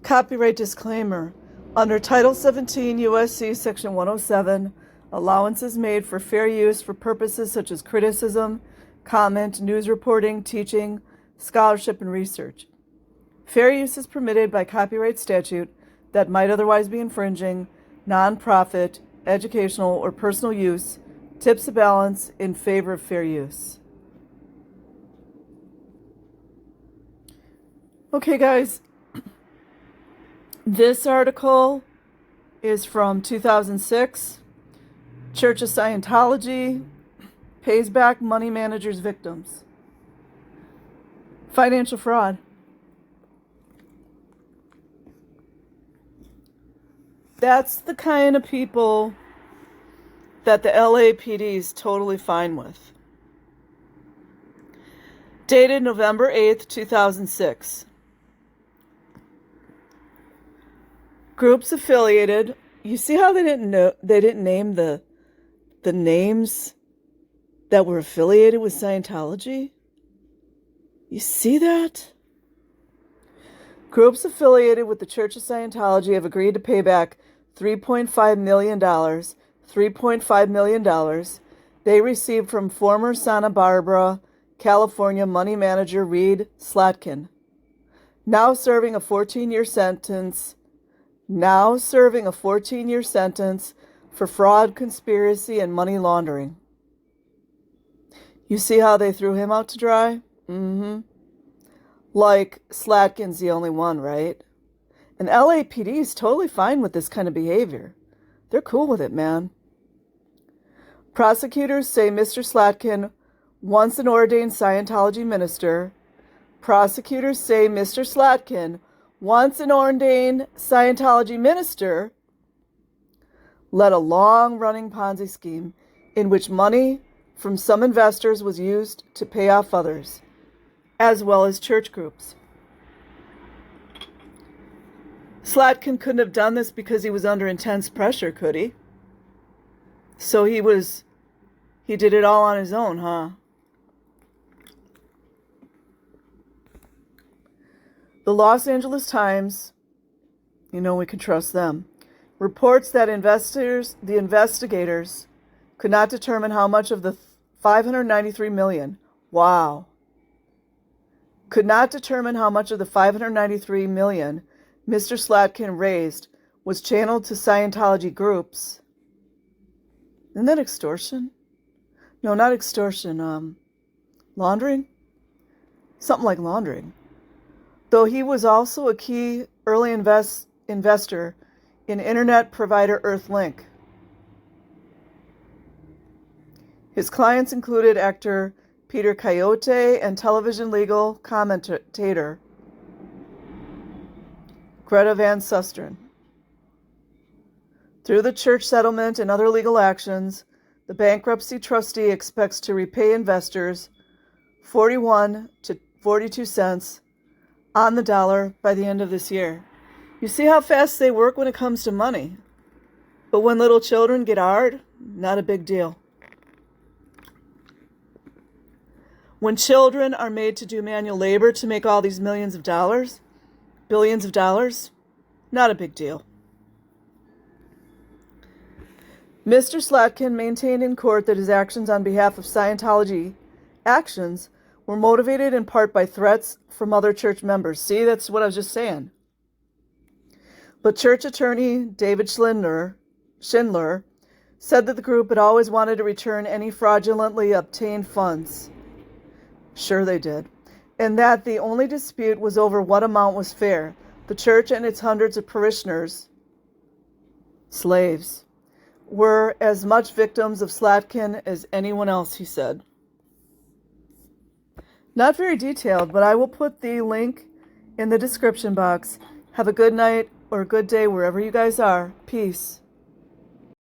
Copyright disclaimer. Under Title 17 U.S.C. Section 107, allowance is made for fair use for purposes such as criticism, comment, news reporting, teaching, scholarship, and research. Fair use is permitted by copyright statute that might otherwise be infringing, non-profit, educational, or personal use, tips the balance in favor of fair use. Okay, guys. This article is from 2006. Church of Scientology pays back money managers' victims. Financial fraud. That's the kind of people that the LAPD is totally fine with. Dated November 8th, 2006. Groups affiliated. You see how they didn't name the names that were affiliated with Scientology? You see that? Groups affiliated with the Church of Scientology have agreed to pay back $3.5 million. $3.5 million they received from former Santa Barbara, California money manager Reed Slatkin, now serving a 14-year sentence for fraud, conspiracy, and money laundering. You see how they threw him out to dry? Like Slatkin's the only one, right? And LAPD is totally fine with this kind of behavior. They're cool with it, man. Prosecutors say Mr. Slatkin, once an ordained Scientology minister, led a long-running Ponzi scheme in which money from some investors was used to pay off others, as well as church groups. Slatkin couldn't have done this because he was under intense pressure, could he? So he did it all on his own, huh? The Los Angeles Times, you know we can trust them, reports that the investigators could not determine how much of the $593 million, could not determine how much of the $593 million Mr. Slatkin raised was channeled to Scientology groups. Isn't that extortion? No, not extortion. Laundering? Something like laundering. Though he was also a key early investor in internet provider Earthlink. His clients included actor Peter Coyote and television legal commentator Greta Van Susteren. Through the church settlement and other legal actions, the bankruptcy trustee expects to repay investors 41 to 42 cents on the dollar by the end of this year. You see how fast they work when it comes to money. But when little children get hard, not a big deal. When children are made to do manual labor to make all these millions of dollars, billions of dollars, not a big deal. Mr. Slatkin maintained in court that his actions on behalf of Scientology were motivated in part by threats from other church members. See, that's what I was just saying. But church attorney David Schindler said that the group had always wanted to return any fraudulently obtained funds. Sure they did. And that the only dispute was over what amount was fair. The church and its hundreds of parishioners, slaves, were as much victims of Slatkin as anyone else, he said. Not very detailed, but I will put the link in the description box. Have a good night or a good day wherever you guys are. Peace.